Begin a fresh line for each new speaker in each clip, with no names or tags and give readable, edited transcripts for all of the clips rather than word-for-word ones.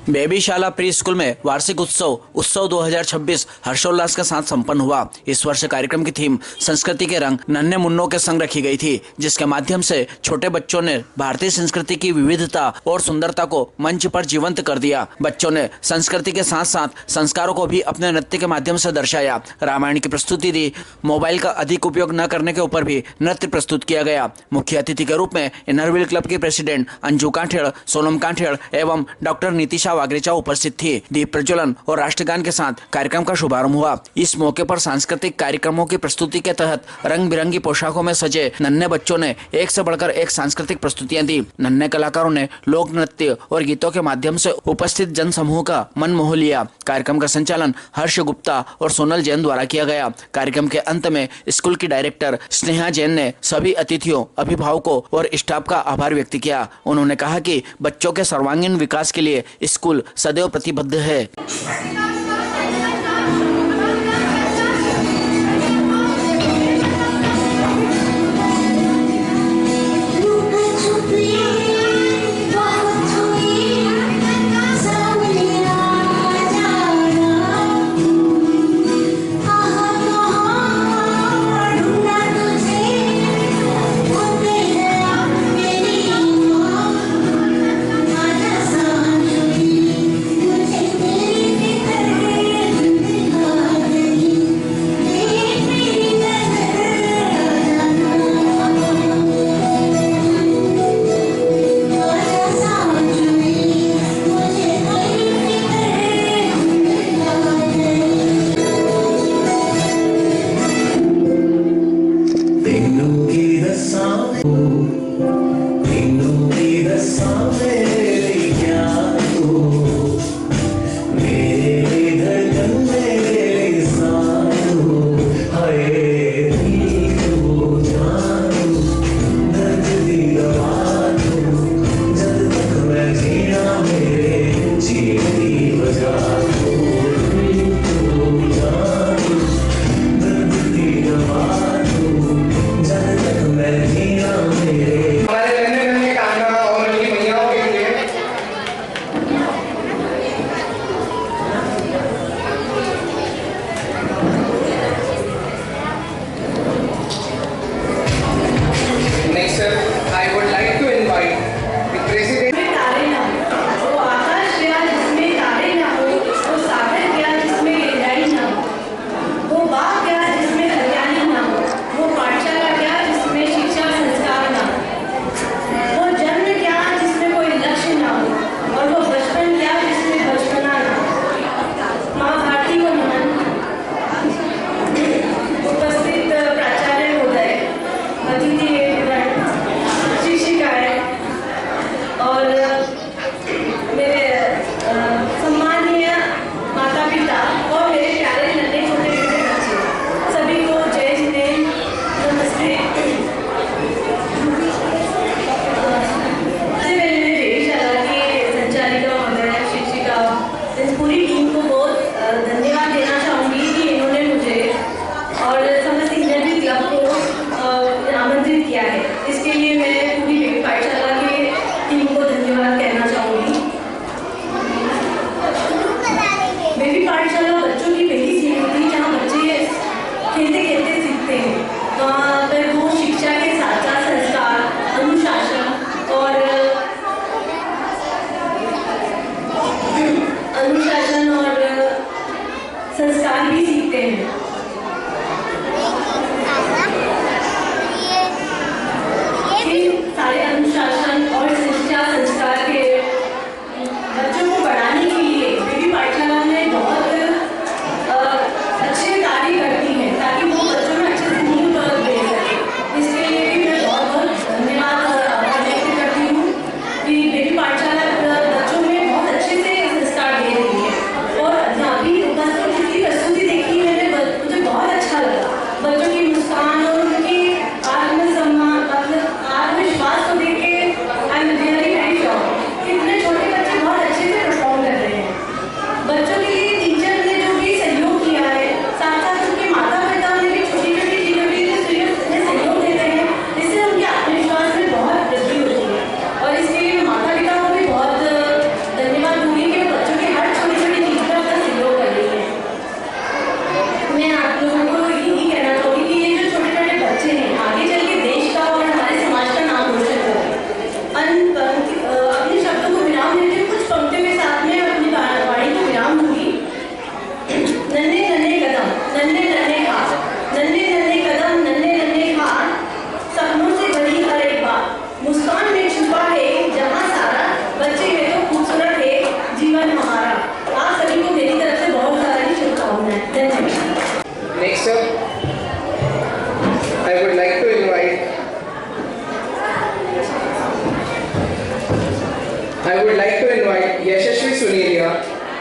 Baby शाला pre school में वार्षिक उत्सव 2026 हर्षोल्लास के साथ संपन्न हुआ। इस वर्ष कार्यक्रम की थीम संस्कृति के रंग नन्हे मुन्नों के संग रखी गई थी, जिसके माध्यम से छोटे बच्चों ने भारतीय संस्कृति की विविधता और सुंदरता को मंच पर जीवंत कर दिया। बच्चों ने संस्कृति के साथ साथ संस्कारों को भी अपने नृत्य के माध्यम से दर्शाया। रामायण की प्रस्तुति दी। मोबाइल का अधिक उपयोग न करने के ऊपर भी नृत्य प्रस्तुत किया गया। मुख्य अतिथि के रूप में इनरव्हील क्लब की प्रेसिडेंट अंजू कांठेड़, सोनम कांठेड़ एवं डॉक्टर नीतिशा वागरेचा उपस्थित थी। दीप प्रज्वलन और राष्ट्रगान के साथ कार्यक्रम का शुभारंभ हुआ। इस मौके पर सांस्कृतिक कार्यक्रमों की प्रस्तुति के तहत रंग बिरंगी पोशाकों में सजे नन्हे बच्चों ने एक से बढ़कर एक सांस्कृतिक प्रस्तुतियां दी। नन्हे कलाकारों ने लोक नृत्य और गीतों के माध्यम से उपस्थित जन समूह का मन मोह लिया। कार्यक्रम का संचालन हर्ष गुप्ता और सोनल जैन द्वारा किया गया। कार्यक्रम के अंत में स्कूल की डायरेक्टर स्नेहा जैन ने सभी अतिथियों, अभिभावकों और स्टाफ का आभार व्यक्त किया। उन्होंने कहा कि बच्चों के सर्वांगीण विकास के लिए स्कूल सदैव प्रतिबद्ध है।
संस्कार भी सीखते हैं। सारे अनुशासन और शिक्षा संस्कार के बच्चों को बढ़ाने के लिए बेबी पाठशाला में बहुत अच्छे कार्य करती है, ताकि वो बच्चों में अच्छे से नींव दे सके। इसके लिए भी मैं बहुत बहुत धन्यवाद और आभार व्यक्त करती हूँ कि बेबी पाठशाला बच्चों में बहुत अच्छे से संस्कार दे रही है। और अभी प्रस्तुति देखी मैंने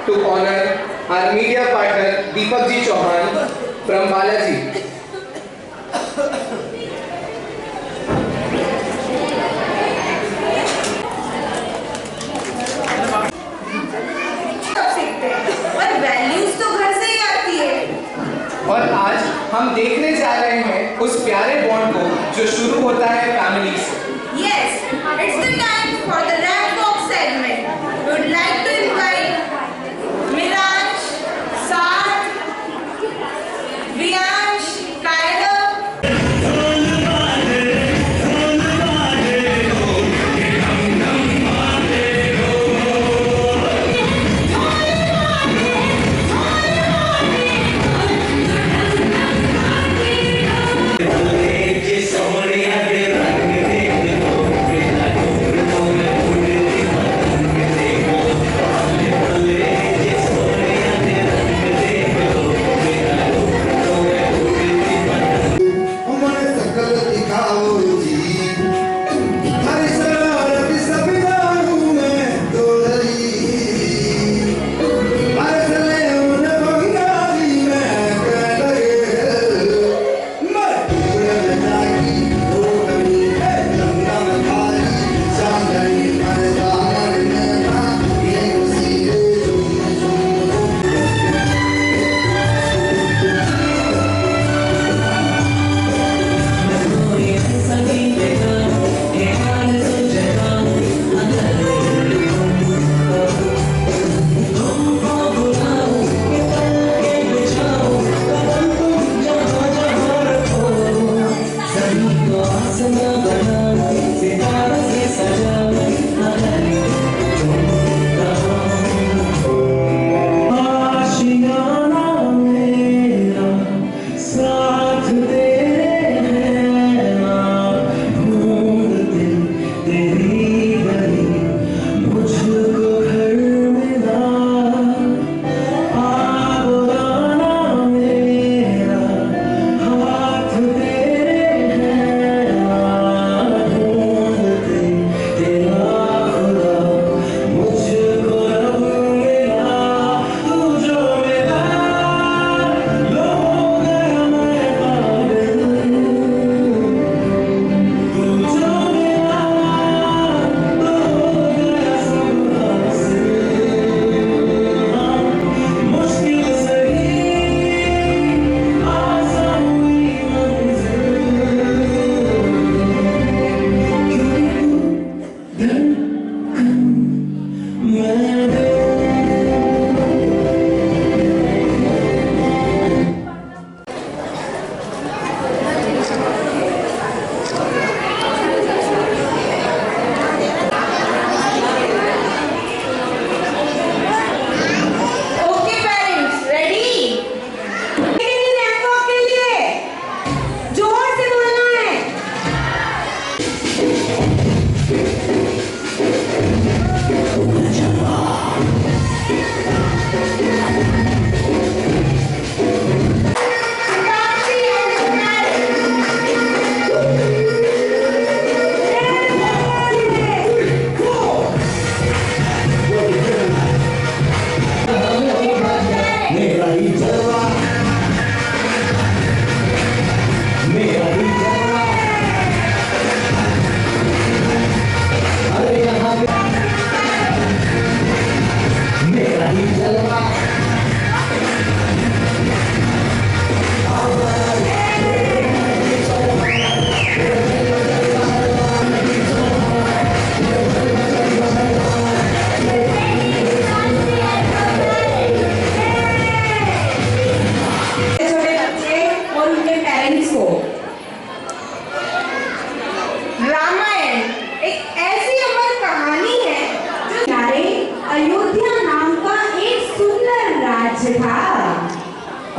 to honor our media partner Deepak Ji Chauhan from Balaji.
और वैल्यूज तो घर से ही आती है।
और आज हम देखने जा रहे हैं उस प्यारे बॉन्ड को जो शुरू होता है फैमिली से।
Yes, it's the time for the rap box segment. We would like to invite Miraj, Saad, Viyansh, Tyler.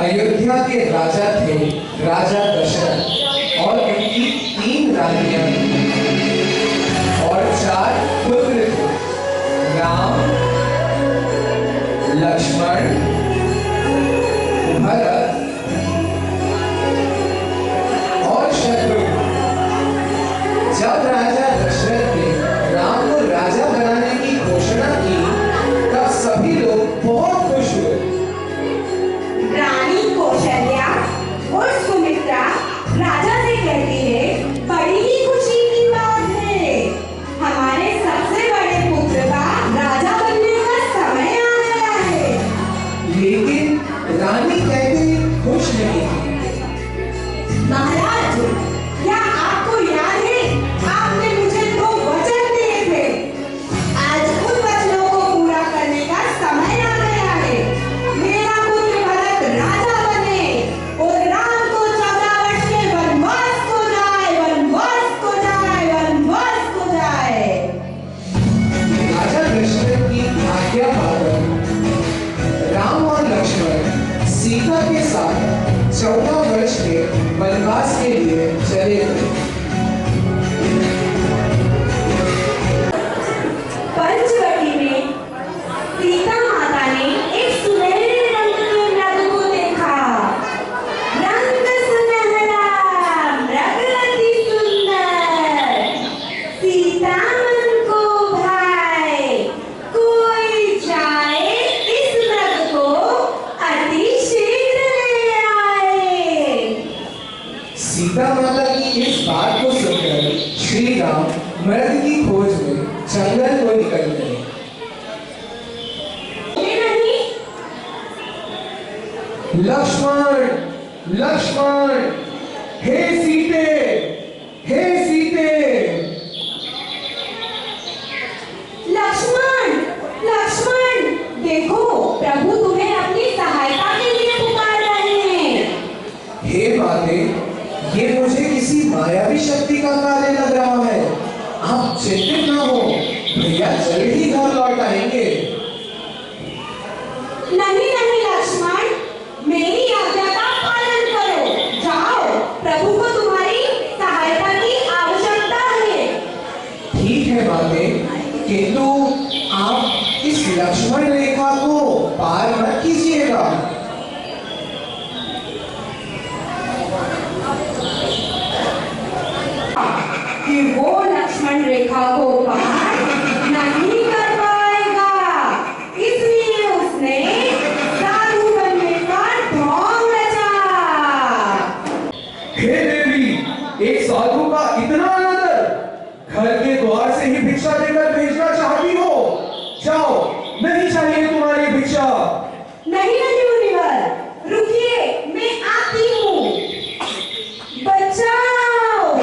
Ayodhya के राजा थे राजा दशरथ और उनकी 3 रानियां और 4 पुत्र थे राम, लक्ष्मण, भरत और शत्रुघ्न। जब राजा दशरथ ने राम को राजा बनाने की घोषणा की तब सभी लोग बहुत वनवास के लिए चले गए।
पंचवटी में सीता माता ने एक सुनहरे रंग के मृग को देखा। रंग सुनहरा, मृग अति सुंदर, सीता मन को भाए। कोई जाए इस मृग को अति शीघ्र ले आए।
सीता माता की इस बात को सुनकर श्री राम मृग की खोज में जंगल को निकल गए। लक्ष्मण, लक्ष्मण, हे सीते, हे सीते।
लक्ष्मण, लक्ष्मण, देखो प्रभु तुम्हें अपनी सहायता के लिए पुकार रहे हैं।
हे माते, ये मुझे किसी मायावी शक्ति का कार्य लग रहा है। आप चिंतित ना हो, भैया जल्द ही घर लौट आएंगे।
नहीं नहीं लक्ष्मण, मेरी आज्ञा का पालन करो। जाओ, प्रभु को तुम्हारी सहायता की आवश्यकता है।
ठीक है माते, किंतु आप इस लक्ष्मण रेखा को पार मत कीजिएगा।
कि वो लक्ष्मण रेखा को पार नहीं कर पाएगा, इसलिए उसने साधु बनने का ढोंग रचा।
हे देवी, एक साधु का इतना आदर, घर के द्वार से ही भिक्षा देकर भेजना चाहती हो? जाओ, नहीं चाहिए तुम्हारी भिक्षा।
नहीं नहीं मुनिवर, रुकिए, मैं आती हूँ। बचाओ,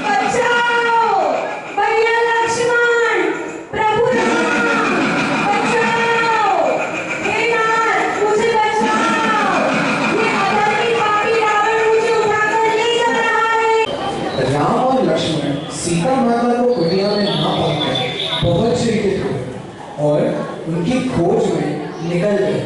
बचाओ, भैया लक्ष्मण, प्रभु राम, बचाओ। हे नाथ, मुझे बचाओ। ये अधर्मी पापी रावण मुझे उठाकर ले जा रहा है।
राम और लक्ष्मण सीता माता को कुटिया में ना पाकर बहुत चिंतित हुए और उनकी खोज में निकल गए।